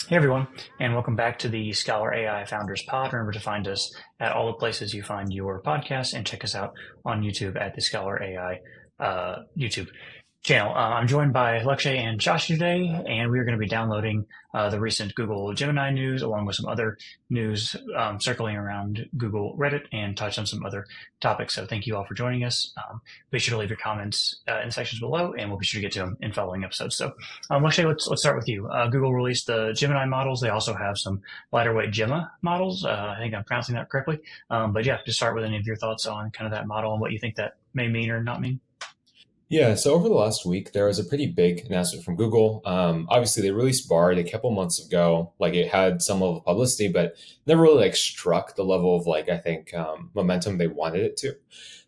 Hey everyone, and welcome back to the ScholarAI Founders Pod. Remember to find us at all the places you find your podcasts and check us out on YouTube at the ScholarAI YouTube channel. I'm joined by Lakshya and Shashi today, and we are going to be downloading the recent Google Gemini news along with some other news circling around Google Reddit and touch on some other topics. So thank you all for joining us. Be sure to leave your comments in the sections below, and we'll be sure to get to them in following episodes. So Lakshya, let's start with you. Google released the Gemini models. They also have some lighter weight Gemma models. I think I'm pronouncing that correctly. But yeah, just start with any of your thoughts on kind of that model and what you think that may mean or not mean. Yeah, so over the last week, there was a pretty big announcement from Google. Obviously, they released Bard a couple months ago. Like it had some level of publicity, but never really like struck the level of like I think momentum they wanted it to.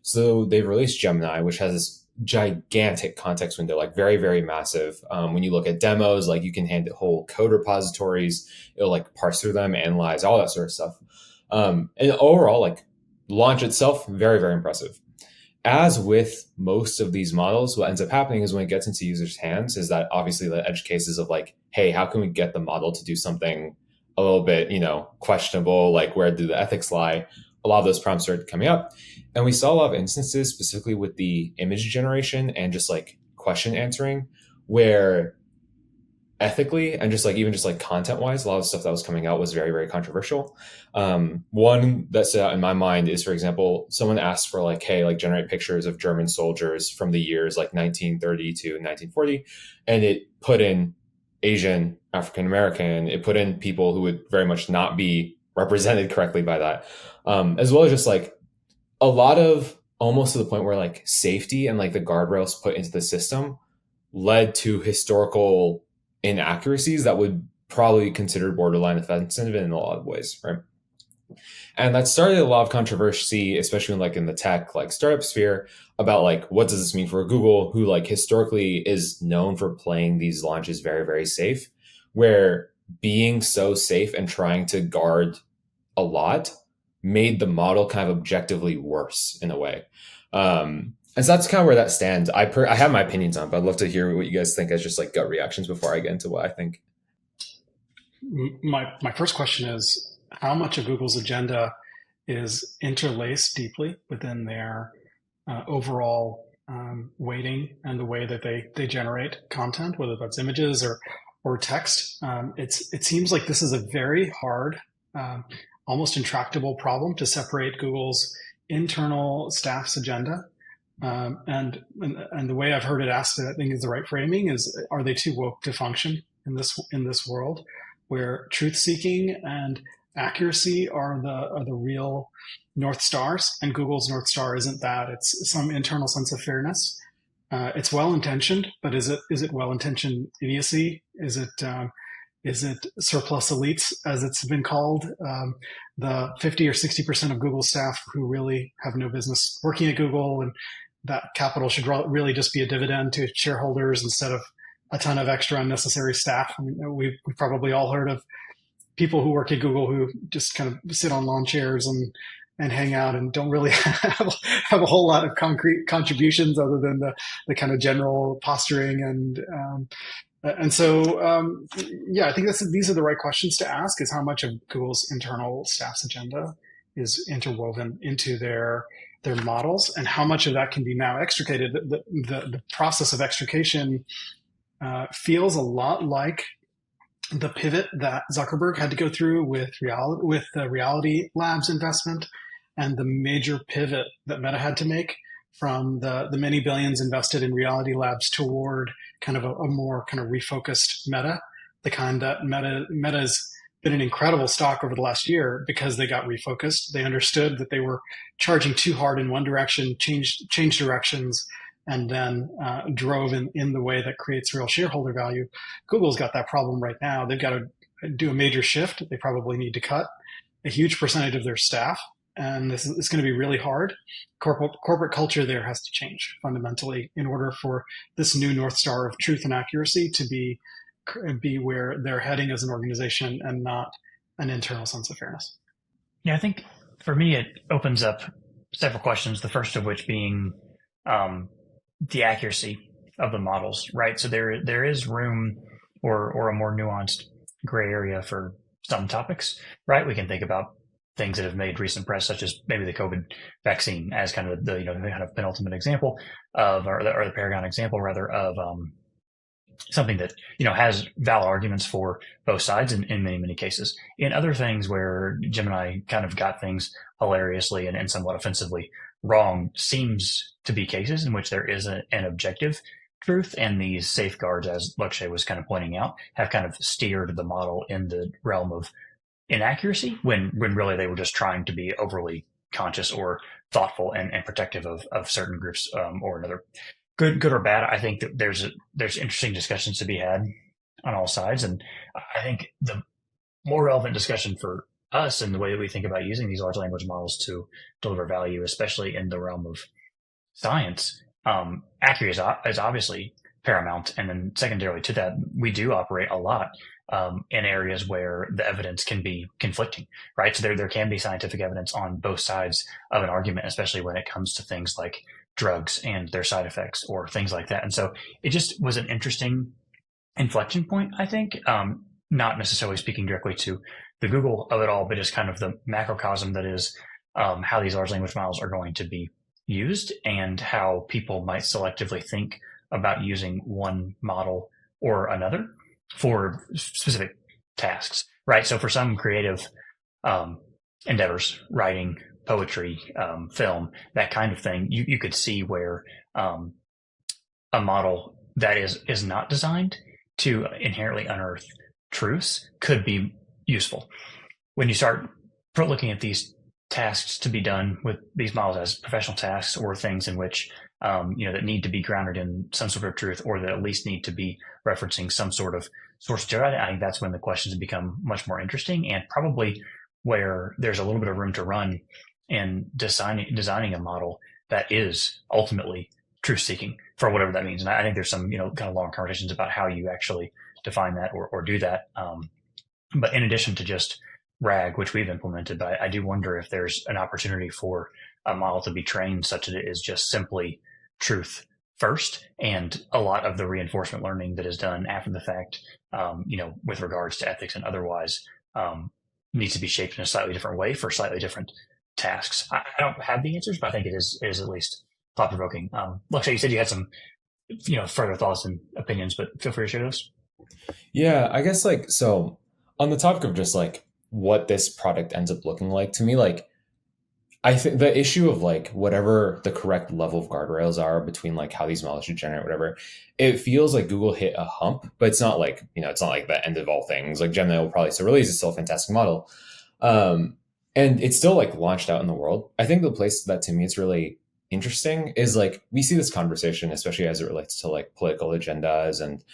So they've released Gemini, which has this gigantic context window, like very very massive. When you look at demos, like you can hand it whole code repositories. It'll like parse through them, analyze all that sort of stuff. And overall, like launch itself, very very impressive. As with most of these models, what ends up happening is when it gets into users' hands, is that obviously the edge cases of like, hey, how can we get the model to do something a little bit, questionable? Like, where do the ethics lie? A lot of those prompts started coming up. And we saw a lot of instances, specifically with the image generation and just like question answering, where ethically and just like even just like content wise, a lot of stuff that was coming out was very very controversial. One that stood out in my mind is, for example, someone asked for like, hey, like generate pictures of German soldiers from the years like 1930 to 1940, and it put in Asian, African American, it put in people who would very much not be represented correctly by that, as well as just like a lot of almost to the point where like safety and like the guardrails put into the system led to historical inaccuracies that would probably be considered borderline offensive in a lot of ways, right? And that started a lot of controversy, especially in, like in the tech like startup sphere, about like what does this mean for Google, who like historically is known for playing these launches very very safe, where being so safe and trying to guard a lot made the model kind of objectively worse in a way. And so that's kind of where that stands. I have my opinions on it, but I'd love to hear what you guys think as just like gut reactions before I get into what I think. My first question is how much of Google's agenda is interlaced deeply within their overall weighting and the way that they generate content, whether that's images or text. It seems like this is a very hard, almost intractable problem to separate Google's internal staff's agenda. And the way I've heard it asked, I think is the right framing, is are they too woke to function in this world where truth seeking and accuracy are the real North Stars, and Google's North Star isn't that. It's some internal sense of fairness. It's well intentioned, but is it well intentioned idiocy? Is it surplus elites, as it's been called? The 50 or 60% of Google staff who really have no business working at Google, and that capital should really just be a dividend to shareholders instead of a ton of extra unnecessary staff. I mean, we've probably all heard of people who work at Google who just kind of sit on lawn chairs and hang out and don't really have a whole lot of concrete contributions other than the kind of general posturing and so yeah, I think these are the right questions to ask: is how much of Google's internal staff's agenda is interwoven into their models, and how much of that can be now extricated. The process of extrication feels a lot like the pivot that Zuckerberg had to go through with the Reality Labs investment, and the major pivot that Meta had to make from the many billions invested in Reality Labs toward kind of a more kind of refocused Meta, the kind that Meta's been an incredible stock over the last year because they got refocused. They understood that they were charging too hard in one direction, changed directions, and then drove in the way that creates real shareholder value. Google's got that problem right now. They've got to do a major shift. They probably need to cut a huge percentage of their staff, and this is going to be really hard. Corporate culture there has to change fundamentally in order for this new North Star of truth and accuracy to be where they're heading as an organization, and not an internal sense of fairness. Yeah, I think for me it opens up several questions. The first of which being the accuracy of the models, right? So there is room or a more nuanced gray area for some topics, right? We can think about things that have made recent press, such as maybe the COVID vaccine, as kind of the the kind of penultimate example of, or the paragon example rather of something that has valid arguments for both sides in many cases. In other things where Gemini kind of got things hilariously and somewhat offensively wrong, seems to be cases in which there is an objective truth, and these safeguards, as Lakshya was kind of pointing out, have kind of steered the model in the realm of inaccuracy when really they were just trying to be overly conscious or thoughtful and protective of certain groups or another. Good or bad, I think that there's interesting discussions to be had on all sides, and I think the more relevant discussion for us and the way that we think about using these large language models to deliver value, especially in the realm of science, accuracy is obviously paramount, and then secondarily to that, we do operate a lot in areas where the evidence can be conflicting, right? So there can be scientific evidence on both sides of an argument, especially when it comes to things like drugs and their side effects or things like that. And so it just was an interesting inflection point, I think, not necessarily speaking directly to the Google of it all, but just kind of the macrocosm that is how these large language models are going to be used and how people might selectively think about using one model or another for specific tasks, right? So for some creative endeavors, writing, poetry, film, that kind of thing, you could see where a model that is not designed to inherently unearth truths could be useful. When you start looking at these tasks to be done with these models as professional tasks or things in which that need to be grounded in some sort of truth, or that at least need to be referencing some sort of source material, I think that's when the questions become much more interesting, and probably where there's a little bit of room to run in designing a model that is ultimately truth seeking for whatever that means. And I think there's some kind of long conversations about how you actually define that or do that. But in addition to just RAG, which we've implemented, but I do wonder if there's an opportunity for a model to be trained such that it is just simply truth first, and a lot of the reinforcement learning that is done after the fact, with regards to ethics and otherwise, needs to be shaped in a slightly different way for slightly different tasks. I don't have the answers, but I think it is at least thought provoking. Lakshya, you said you had some further thoughts and opinions, but feel free to share those. Yeah, I guess so on the topic of just what this product ends up looking like, to me, I think the issue of whatever the correct level of guardrails are between how these models should generate whatever, it feels like Google hit a hump, but it's not it's not the end of all things. Gemini will probably still release, it's still a fantastic model. And it's still launched out in the world. I think the place that to me it's really interesting is we see this conversation, especially as it relates to political agendas and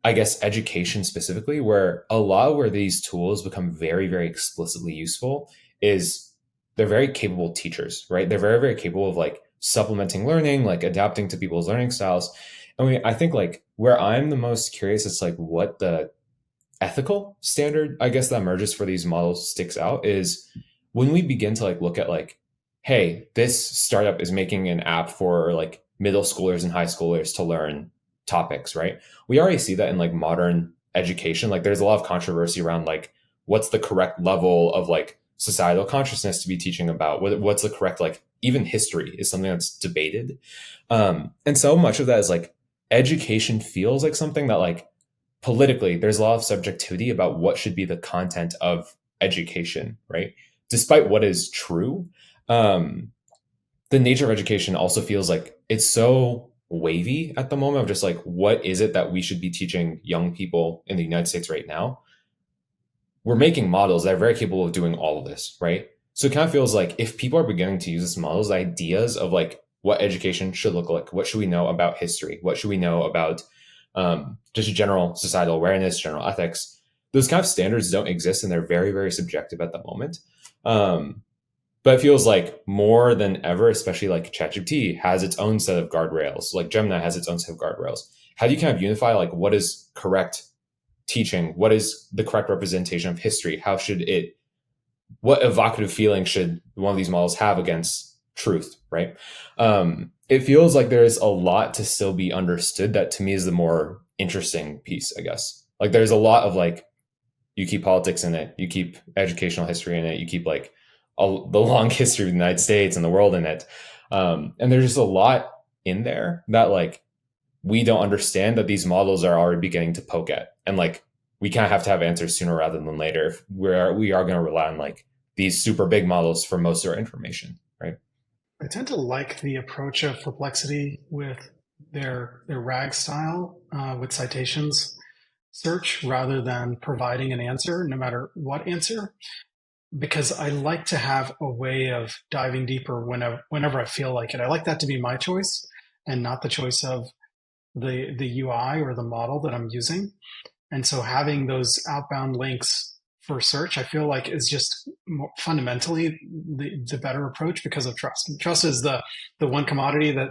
I guess education specifically, where a lot where these tools become very, very explicitly useful is they're very capable teachers, right? They're very, very capable of supplementing learning, adapting to people's learning styles. And I think where I'm the most curious is what the ethical standard, I guess, that emerges for these models sticks out is when we begin to look at hey, this startup is making an app for middle schoolers and high schoolers to learn topics, right? We already see that in modern education. There's a lot of controversy around what's the correct level of societal consciousness to be teaching about, what's the correct even history is something that's debated, and so much of that is education feels like something that politically there's a lot of subjectivity about what should be the content of education, right? Despite what is true, the nature of education also feels it's so wavy at the moment of just what is it that we should be teaching young people in the United States right now. We're making models that are very capable of doing all of this, right? So it kind of feels if people are beginning to use these models, ideas of what education should look like, what should we know about history, what should we know about just general societal awareness, general ethics, those kind of standards don't exist, and they're very, very subjective at the moment. But it feels more than ever, especially ChatGPT has its own set of guardrails, Gemini has its own set of guardrails. How do you kind of unify what is correct teaching? What is the correct representation of history? What evocative feeling should one of these models have against truth, right? It feels there's a lot to still be understood that to me is the more interesting piece, I guess. Like there's a lot of like you keep politics in it, you keep educational history in it, you keep like the long history of the United States and the world in it, and there's just a lot in there that like we don't understand that these models are already beginning to poke at, and like we kind of have to have answers sooner rather than later if we are going to rely on like these super big models for most of our information, right? I tend to like the approach of Perplexity with their RAG style with citations search rather than providing an answer, no matter what answer, because I like to have a way of diving deeper whenever I feel like it. I like that to be my choice and not the choice of the UI or the model that I'm using. And so having those outbound links for search, I feel like is just fundamentally the better approach because of trust. And trust is the one commodity that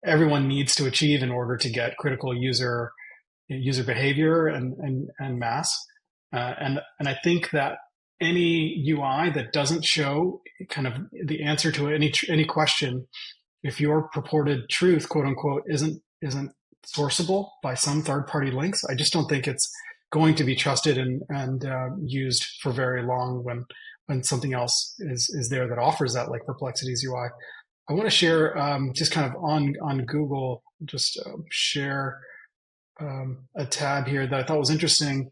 everyone needs to achieve in order to get critical user behavior and mass. And I think that any UI that doesn't show kind of the answer to any question, if your purported truth, quote unquote, isn't sourceable by some third party links, I just don't think it's going to be trusted and used for very long when something else is there that offers that, like Perplexity's UI. I want to share just kind of on Google, just share a tab here that I thought was interesting.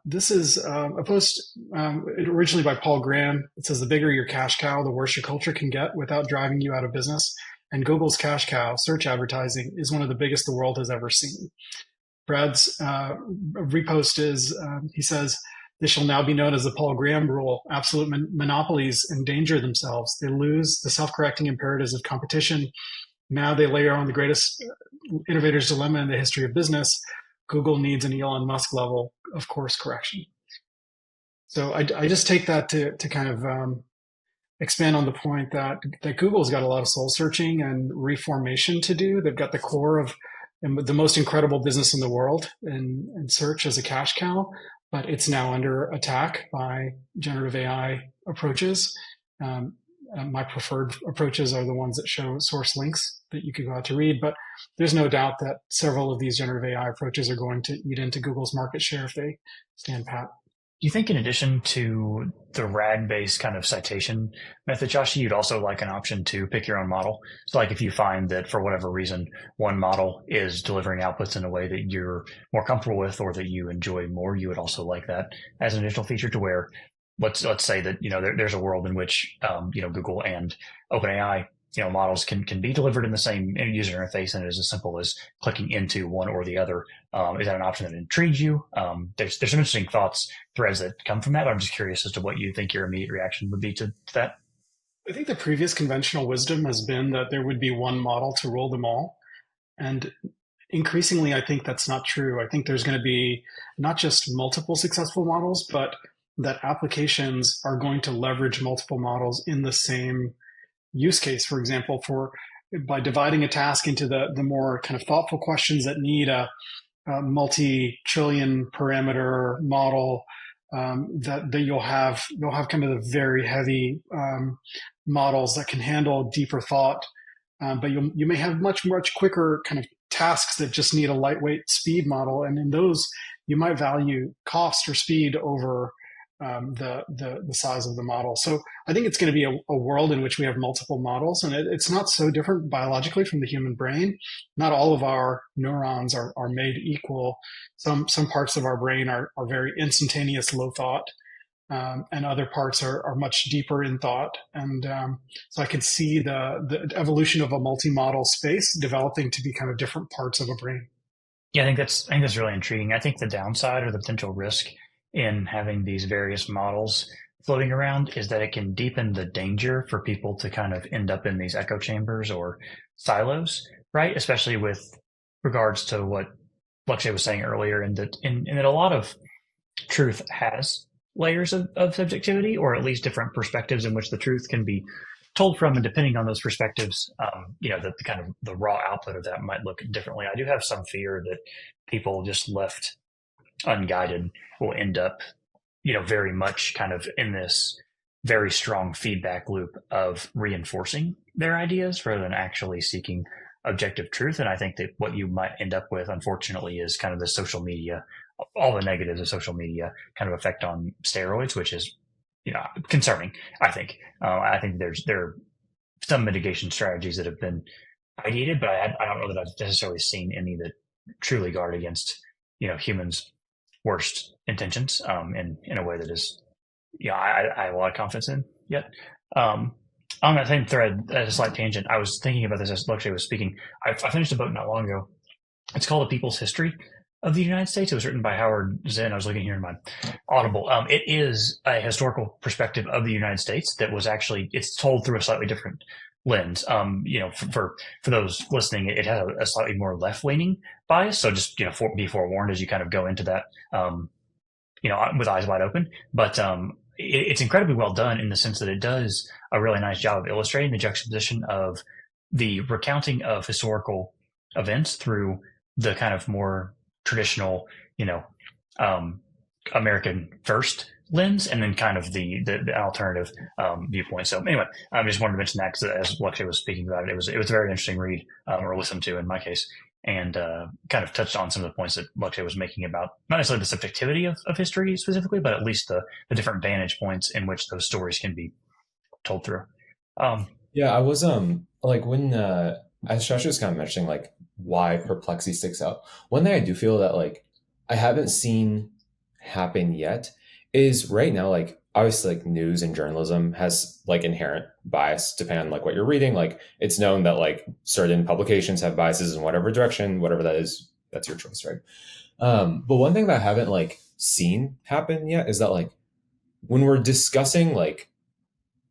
This is a post originally by Paul Graham. It says, the bigger your cash cow, the worse your culture can get without driving you out of business. And Google's cash cow, search advertising, is one of the biggest the world has ever seen. Brad's repost is, he says, this shall now be known as the Paul Graham rule. Absolute monopolies endanger themselves. They lose the self-correcting imperatives of competition. Now they layer on the greatest innovator's dilemma in the history of business. Google needs an Elon Musk level of course correction. So I just take that to kind of expand on the point that Google's got a lot of soul searching and reformation to do. They've got the core of the most incredible business in the world in search as a cash cow, but it's now under attack by generative AI approaches. My preferred approaches are the ones that show source links that you could go out to read, but there's no doubt that several of these generative AI approaches are going to eat into Google's market share if they stand pat. Do you think in addition to the RAG-based kind of citation method, Joshi, you'd also like an option to pick your own model? So like if you find that for whatever reason, one model is delivering outputs in a way that you're more comfortable with or that you enjoy more, you would also like that as an additional feature to where let's say that, there's a world in which, Google and OpenAI, models can be delivered in the same user interface, and it is as simple as clicking into one or the other. Is that an option that intrigues you? There's some interesting threads that come from that. But I'm just curious as to what you think your immediate reaction would be to that. I think the previous conventional wisdom has been that there would be one model to rule them all. And increasingly, I think that's not true. I think there's going to be not just multiple successful models, but that applications are going to leverage multiple models in the same use case. For example, by dividing a task into the more kind of thoughtful questions that need a multi-trillion parameter model, that you'll have kind of the very heavy models that can handle deeper thought, but you may have much quicker kind of tasks that just need a lightweight speed model, and in those you might value cost or speed over the size of the model. So I think it's going to be a world in which we have multiple models, and it's not so different biologically from the human brain. Not all of our neurons are made equal. Some parts of our brain are very instantaneous, low thought, and other parts are much deeper in thought. And so I could see the evolution of a multi-model space developing to be kind of different parts of a brain. Yeah, I think that's really intriguing. I think the downside or the potential risk in having these various models floating around is that it can deepen the danger for people to kind of end up in these echo chambers or silos, right? Especially with regards to what Lakshya was saying earlier, and that a lot of truth has layers of subjectivity, or at least different perspectives in which the truth can be told from, and depending on those perspectives, the kind of the raw output of that might look differently. I do have some fear that people just left unguided will end up, very much kind of in this very strong feedback loop of reinforcing their ideas rather than actually seeking objective truth. And I think that what you might end up with, unfortunately, is kind of the social media all the negatives of social media kind of effect on steroids, which is, concerning. I think there are some mitigation strategies that have been ideated, but I don't know that I've necessarily seen any that truly guard against, humans' worst intentions, in a way that is, I have a lot of confidence in yet. Um, on that same thread, as a slight tangent, I was thinking about this as Lakshya was speaking. I finished a book not long ago. It's called A People's History of the United States. It was written by Howard Zinn. I was looking here in my Audible. It is a historical perspective of the United States that was actually, it's told through a slightly different lens. For those listening, it has a slightly more left leaning bias. So just, be forewarned as you kind of go into that, with eyes wide open. But it's incredibly well done in the sense that it does a really nice job of illustrating the juxtaposition of the recounting of historical events through the kind of more traditional, American first lens, and then kind of the alternative viewpoint. So anyway, I just wanted to mention that because as Lakshya was speaking about it, it was a very interesting read, or listen to in my case, and kind of touched on some of the points that Lakshya was making about not necessarily the subjectivity of history specifically, but at least the different vantage points in which those stories can be told through. Yeah, I was like when as Shasha was kind of mentioning like why perplexity sticks out. One thing I do feel that like I haven't seen happen yet is right now like obviously like news and journalism has like inherent bias depending on like what you're reading. Like it's known that like certain publications have biases in whatever direction, whatever that is, that's your choice, right? But one thing that I haven't like seen happen yet is that like when we're discussing like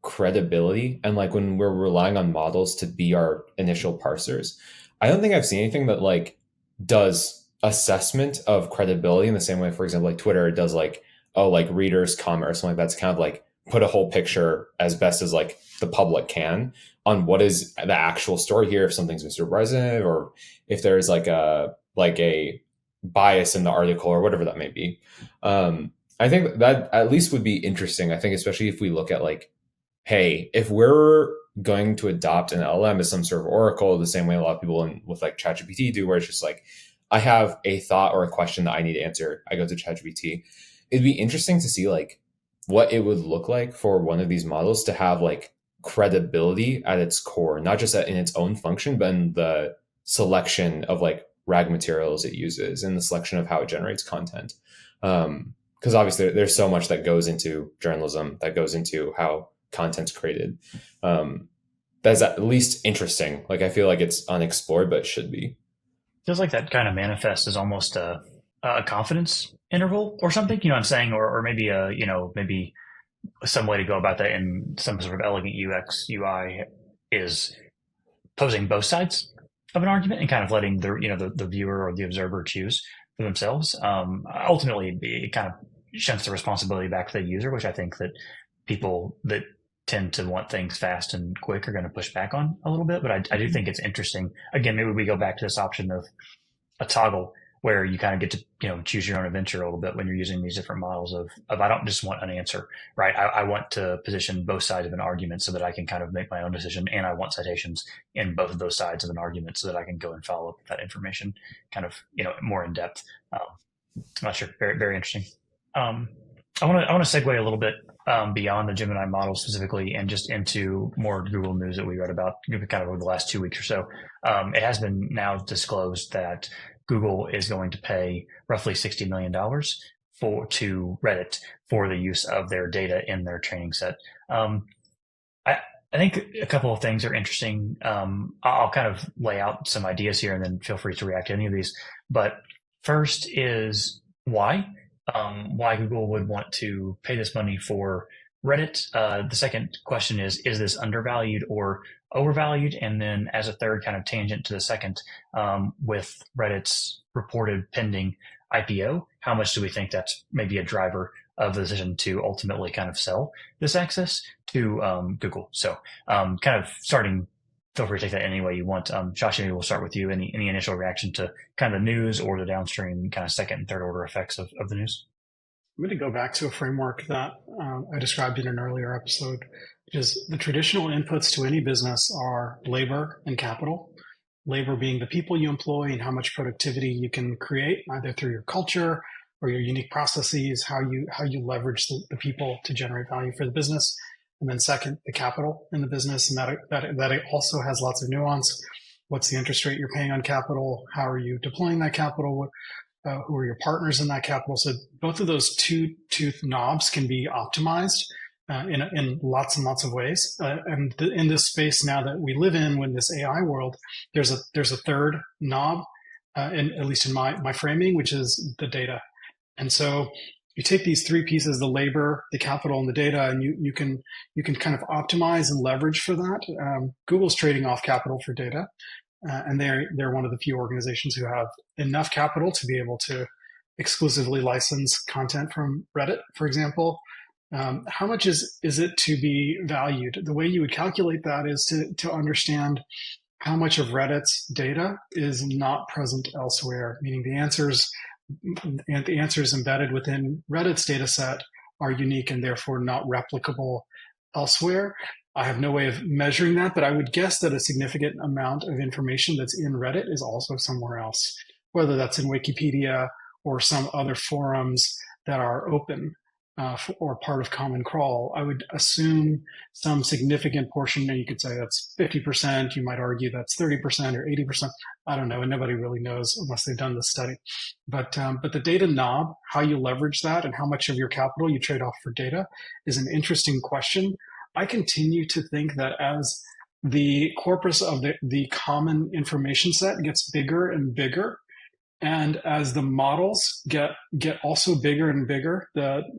credibility and like when we're relying on models to be our initial parsers, I don't think I've seen anything that like does assessment of credibility in the same way, for example, like Twitter does like, oh, like readers comment or something like that's kind of like put a whole picture as best as like the public can on what is the actual story here, if something's misrepresented or if there's like a bias in the article or whatever that may be. I think that at least would be interesting. I think especially if we look at like, hey, if we're going to adopt an LLM as some sort of oracle, the same way a lot of people with like ChatGPT do, where it's just like, I have a thought or a question that I need to answer. I go to ChatGPT. It'd be interesting to see like what it would look like for one of these models to have like credibility at its core, not just in its own function, but in the selection of like RAG materials it uses and the selection of how it generates content. Because obviously there's so much that goes into journalism, that goes into how content's created. That's at least interesting. Like I feel like it's unexplored, but it should be. Feels like that kind of manifests as almost a confidence interval or something, what I'm saying, or maybe maybe some way to go about that in some sort of elegant UX UI is posing both sides of an argument and kind of letting the viewer or the observer choose for themselves. Ultimately, it kind of shunts the responsibility back to the user, which I think that people that tend to want things fast and quick are going to push back on a little bit. But I do think it's interesting. Again, maybe we go back to this option of a toggle where you kind of get to choose your own adventure a little bit when you're using these different models of I don't just want an answer, right? I want to position both sides of an argument so that I can kind of make my own decision, and I want citations in both of those sides of an argument so that I can go and follow up with that information kind of more in depth. I'm not sure. Very, very interesting. I want to segue a little bit beyond the Gemini model specifically and just into more Google news that we read about kind of over the last 2 weeks or so. It has been now disclosed that Google is going to pay roughly $60 million to Reddit for the use of their data in their training set. I think a couple of things are interesting. I'll kind of lay out some ideas here and then feel free to react to any of these. But first is why Google would want to pay this money for Reddit. The second question is this undervalued or overvalued? And then as a third kind of tangent to the second, with Reddit's reported pending IPO, how much do we think that's maybe a driver of the decision to ultimately kind of sell this access to Google? So kind of starting, feel free to take that any way you want. Shashi, maybe we'll start with you. Any initial reaction to kind of the news or the downstream kind of second and third order effects of the news? I'm going to go back to a framework that I described in an earlier episode, which is the traditional inputs to any business are labor and capital. Labor being the people you employ and how much productivity you can create, either through your culture or your unique processes, how you leverage the people to generate value for the business. And then second, the capital in the business, and that it also has lots of nuance. What's the interest rate you're paying on capital? How are you deploying that capital? Who are your partners in that capital? So both of those two tooth knobs can be optimized in lots and lots of ways. And in this space now that we live in, when this AI world, there's a third knob, at least in my framing, which is the data. And so you take these three pieces: the labor, the capital, and the data, and you can kind of optimize and leverage for that. Google's trading off capital for data, and they're one of the few organizations who have enough capital to be able to exclusively license content from Reddit, for example. How much is it to be valued? The way you would calculate that is to understand how much of Reddit's data is not present elsewhere, meaning the answers embedded within Reddit's data set are unique and therefore not replicable elsewhere. I have no way of measuring that, but I would guess that a significant amount of information that's in Reddit is also somewhere else, whether that's in Wikipedia or some other forums that are open or part of Common Crawl. I would assume some significant portion, and you could say that's 50%, you might argue that's 30% or 80%. I don't know, and nobody really knows unless they've done this study. But the data knob, how you leverage that and how much of your capital you trade off for data is an interesting question. I continue to think that as the corpus of the common information set gets bigger and bigger, and as the models get also bigger and bigger,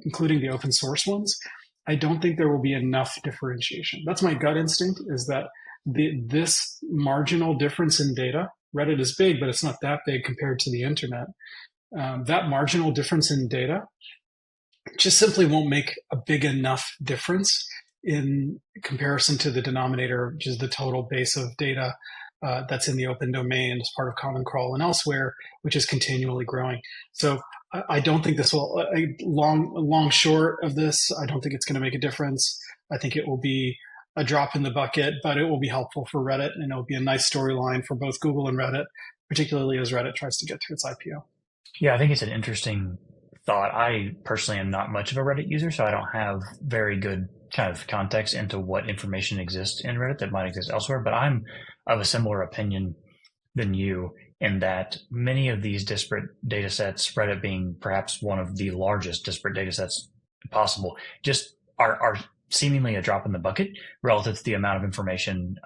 including the open source ones, I don't think there will be enough differentiation. That's my gut instinct, is that this marginal difference in data, Reddit is big, but it's not that big compared to the internet. That marginal difference in data just simply won't make a big enough difference in comparison to the denominator, which is the total base of data that's in the open domain as part of Common Crawl and elsewhere, which is continually growing. So I don't think this will, long short of this, I don't think it's going to make a difference. I think it will be a drop in the bucket, but it will be helpful for Reddit, and it will be a nice storyline for both Google and Reddit, particularly as Reddit tries to get to its IPO. Yeah, I think it's an interesting thought. I personally am not much of a Reddit user, so I don't have very good kind of context into what information exists in Reddit that might exist elsewhere. But I'm of a similar opinion than you in that many of these disparate data sets, Reddit being perhaps one of the largest disparate data sets possible, just are seemingly a drop in the bucket relative to the amount of information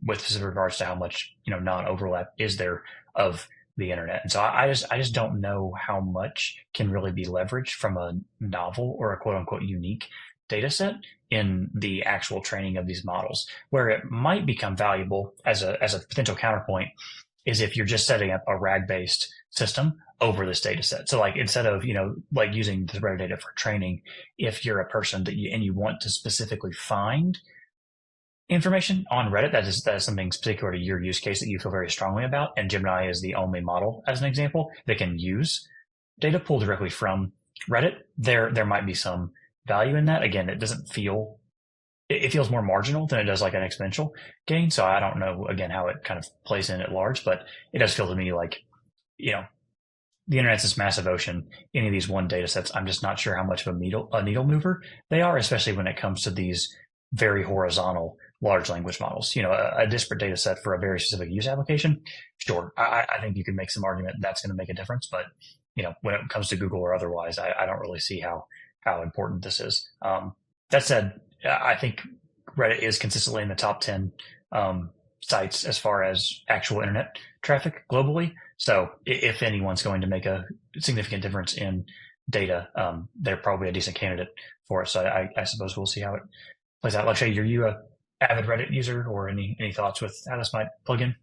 with specific regards to how much non-overlap is there of the internet. And so I just don't know how much can really be leveraged from a novel or a quote unquote unique data set in the actual training of these models. Where it might become valuable as a potential counterpoint is if you're just setting up a RAG-based system over this data set. So like instead of, like using the Reddit data for training, if you're a person that you want to specifically find information on Reddit that is something particular to your use case that you feel very strongly about, and Gemini is the only model, as an example, that can use data pulled directly from Reddit, there might be some value in that. Again, it feels more marginal than it does like an exponential gain. So I don't know, again, how it kind of plays in at large, but it does feel to me like, the internet's this massive ocean. Any of these one data sets, I'm just not sure how much of a needle mover they are, especially when it comes to these very horizontal large language models. A disparate data set for a very specific use application, sure, I think you can make some argument that's going to make a difference. But when it comes to Google or otherwise, I don't really see how important this is. That said, I think Reddit is consistently in the top 10 sites as far as actual internet traffic globally. So if anyone's going to make a significant difference in data, they're probably a decent candidate for it. So I suppose we'll see how it plays out. Lakshya, are you a avid Reddit user, or any thoughts with how this might plug in?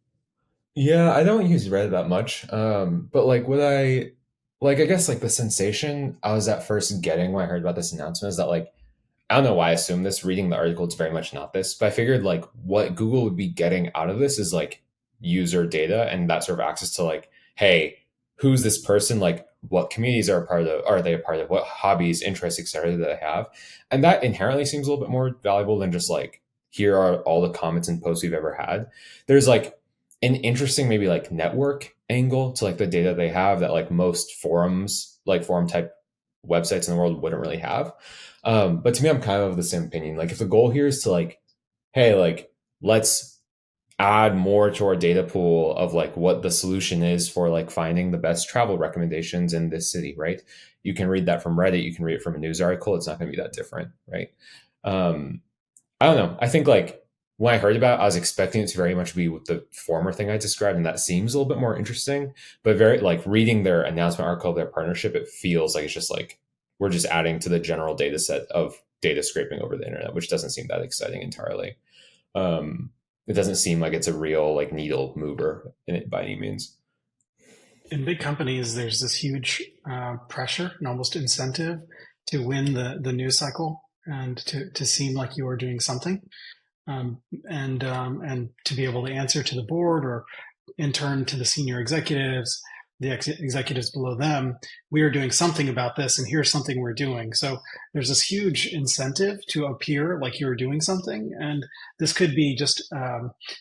Yeah, I don't use Reddit that much. But like what I guess like the sensation I was at first getting when I heard about this announcement is that like I don't know why I assumed this. Reading the article, it's very much not this, but I figured like what Google would be getting out of this is like user data and that sort of access to like, hey, who's this person? Like, what communities are a part of? Are they a part of? What hobbies, interests, etc. that they have? And that inherently seems a little bit more valuable than just like here are all the comments and posts we've ever had. There's like an interesting maybe like network angle to like the data they have that like most forums like forum type websites in the world wouldn't really have. But to me, I'm kind of the same opinion. Like if the goal here is to like, hey, like let's add more to our data pool of like what the solution is for like finding the best travel recommendations in this city, right? You can read that from Reddit, you can read it from a news article. It's not going to be that different, right? Um, I don't know. I think like when I heard about it, I was expecting it to very much be with the former thing I described, and that seems a little bit more interesting. But very like reading their announcement article, their partnership, it feels like it's just like we're just adding to the general data set of data scraping over the internet, which doesn't seem that exciting entirely. Um, it doesn't seem like it's a real like needle mover in it by any means. In big companies, there's this huge pressure and almost incentive to win the news cycle and to seem like you are doing something, and to be able to answer to the board or in turn to the senior executives, the executives below them. We are doing something about this, and here's something we're doing. So there's this huge incentive to appear like you're doing something, and this could be just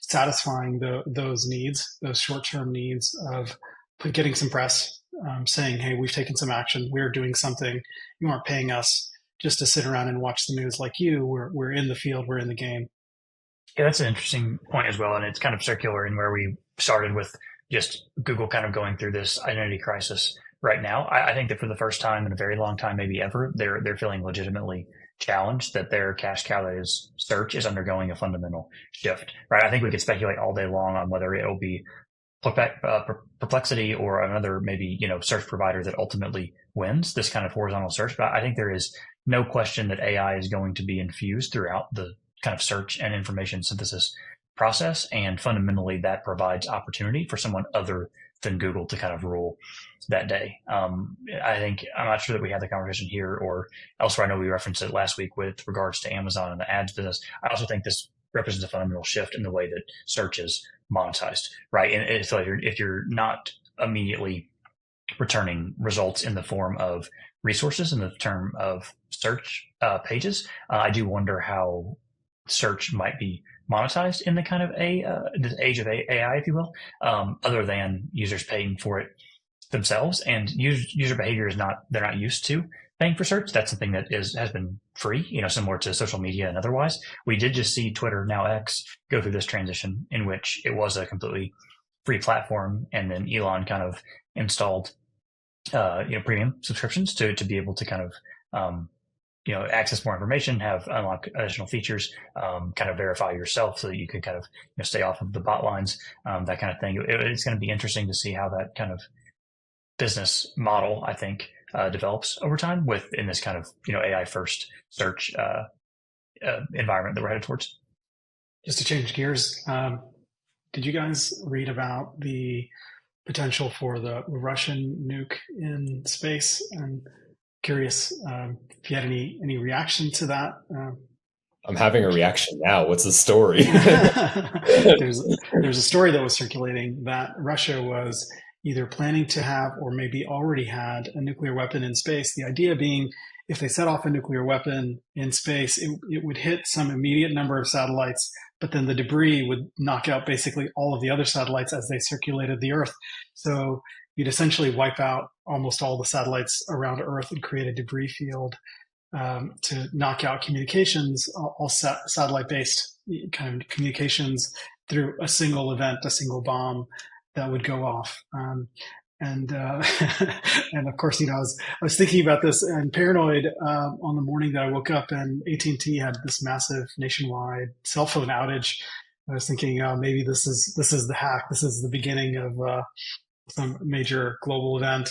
satisfying those needs, those short-term needs of getting some press, saying, "Hey, we've taken some action. We're doing something. You aren't paying us just to sit around and watch the news like you. We're in the field. We're in the game." Yeah, that's an interesting point as well, and it's kind of circular in where we started with just Google kind of going through this identity crisis right now. I think that for the first time in a very long time, maybe ever, they're feeling legitimately challenged that their cash cow that is search is undergoing a fundamental shift. Right? I think we could speculate all day long on whether it'll be Perplexity or another maybe search provider that ultimately wins this kind of horizontal search. But I think there is no question that AI is going to be infused throughout the kind of search and information synthesis process, and fundamentally that provides opportunity for someone other than Google to kind of rule that day. I think I'm not sure that we had the conversation here or elsewhere. I know we referenced it last week with regards to Amazon and the ads business. I also think this represents a fundamental shift in the way that search is monetized, right? And so if you're not immediately returning results in the form of resources in the term of search pages, I do wonder how search might be monetized in the kind of the age of AI, if you will, other than users paying for it themselves. And user behavior is not, they're not used to paying for search. That's something that has been free, similar to social media and otherwise. We did just see Twitter, now X, go through this transition in which it was a completely free platform, and then Elon kind of installed premium subscriptions to be able to kind of access more information, have unlock additional features, kind of verify yourself so that you could kind of stay off of the bot lines, that kind of thing. It's going to be interesting to see how that kind of business model, I think, develops over time in this kind of AI first search environment that we're headed towards. Just to change gears, did you guys read about the potential for the Russian nuke in space? And curious if you had any reaction to that. I'm having a reaction now. What's the story? there's a story that was circulating that Russia was either planning to have or maybe already had a nuclear weapon in space. The idea being, if they set off a nuclear weapon in space, it would hit some immediate number of satellites, but then the debris would knock out basically all of the other satellites as they circulated the Earth. So you'd essentially wipe out almost all the satellites around Earth and create a debris field to knock out communications, all satellite-based kind of communications through a single event, a single bomb that would go off. And and of course, I was thinking about this and paranoid on the morning that I woke up, and AT&T had this massive nationwide cell phone outage. I was thinking, maybe this is the hack. This is the beginning of some major global event.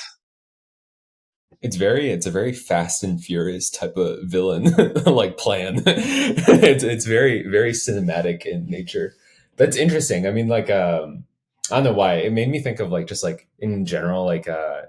It's a very fast and furious type of villain like plan. It's very very cinematic in nature. That's interesting. I mean, like I don't know why it made me think of like just like in general, like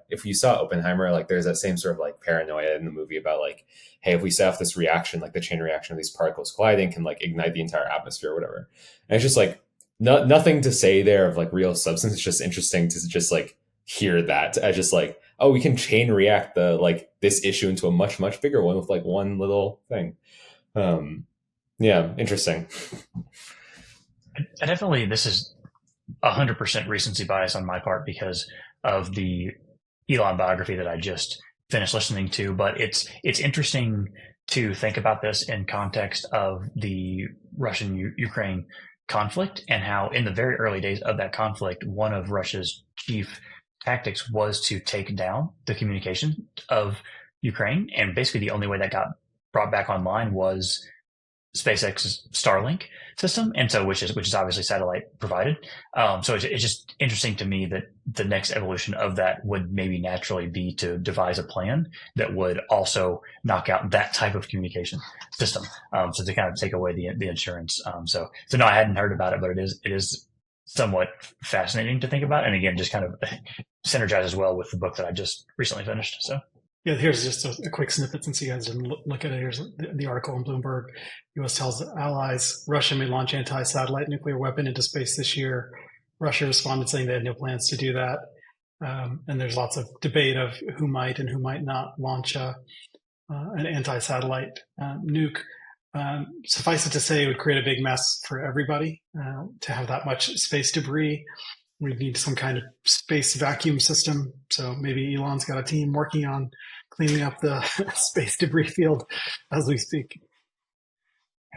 if you saw Oppenheimer, like there's that same sort of like paranoia in the movie about like, hey, if we set off this reaction, like the chain reaction of these particles colliding can like ignite the entire atmosphere or whatever. And it's just like nothing to say there of like real substance. It's just interesting to just like hear that as just like, oh, we can chain react the like this issue into a much much bigger one with like one little thing. Yeah, interesting. I definitely, this is 100% recency bias on my part because of the Elon biography that I just finished listening to, but it's interesting to think about this in context of the Russian-Ukraine conflict and how in the very early days of that conflict, one of Russia's chief tactics was to take down the communication of Ukraine. And basically the only way that got brought back online was SpaceX's Starlink system, and so which is obviously satellite provided. So it's just interesting to me that the next evolution of that would maybe naturally be to devise a plan that would also knock out that type of communication system. So to kind of take away the insurance. So no, I hadn't heard about it, but it is somewhat fascinating to think about, and again, just kind of synergizes well with the book that I just recently finished. So. Yeah, here's just a quick snippet since you guys didn't look at it. Here's the article in Bloomberg. U.S. tells allies Russia may launch anti-satellite nuclear weapon into space this year. Russia responded saying they had no plans to do that. And there's lots of debate of who might and who might not launch an anti-satellite nuke. Suffice it to say, it would create a big mess for everybody to have that much space debris. We need some kind of space vacuum system. So maybe Elon's got a team working on cleaning up the space debris field as we speak.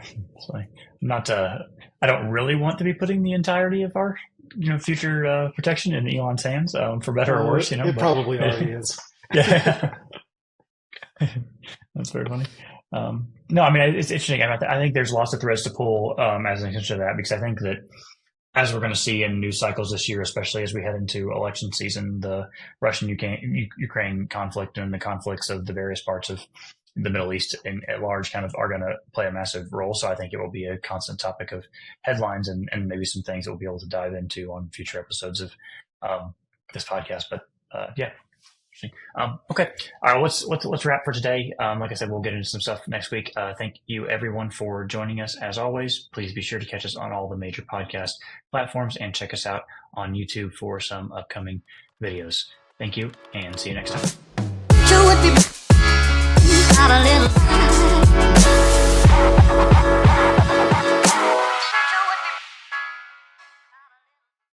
I don't really want to be putting the entirety of our, future protection in Elon's hands, for better or worse. It probably already is. Yeah, that's very funny. No, I mean it's interesting. I think there's lots of threads to pull as an extension of that, because I think that, as we're going to see in news cycles this year, especially as we head into election season, the Russian-Ukraine conflict and the conflicts of the various parts of the Middle East at large kind of are going to play a massive role. So I think it will be a constant topic of headlines and maybe some things that we'll be able to dive into on future episodes of this podcast. But yeah. Okay. All right. Let's wrap for today. Like I said, we'll get into some stuff next week. Thank you everyone for joining us. As always, please be sure to catch us on all the major podcast platforms and check us out on YouTube for some upcoming videos. Thank you and see you next time.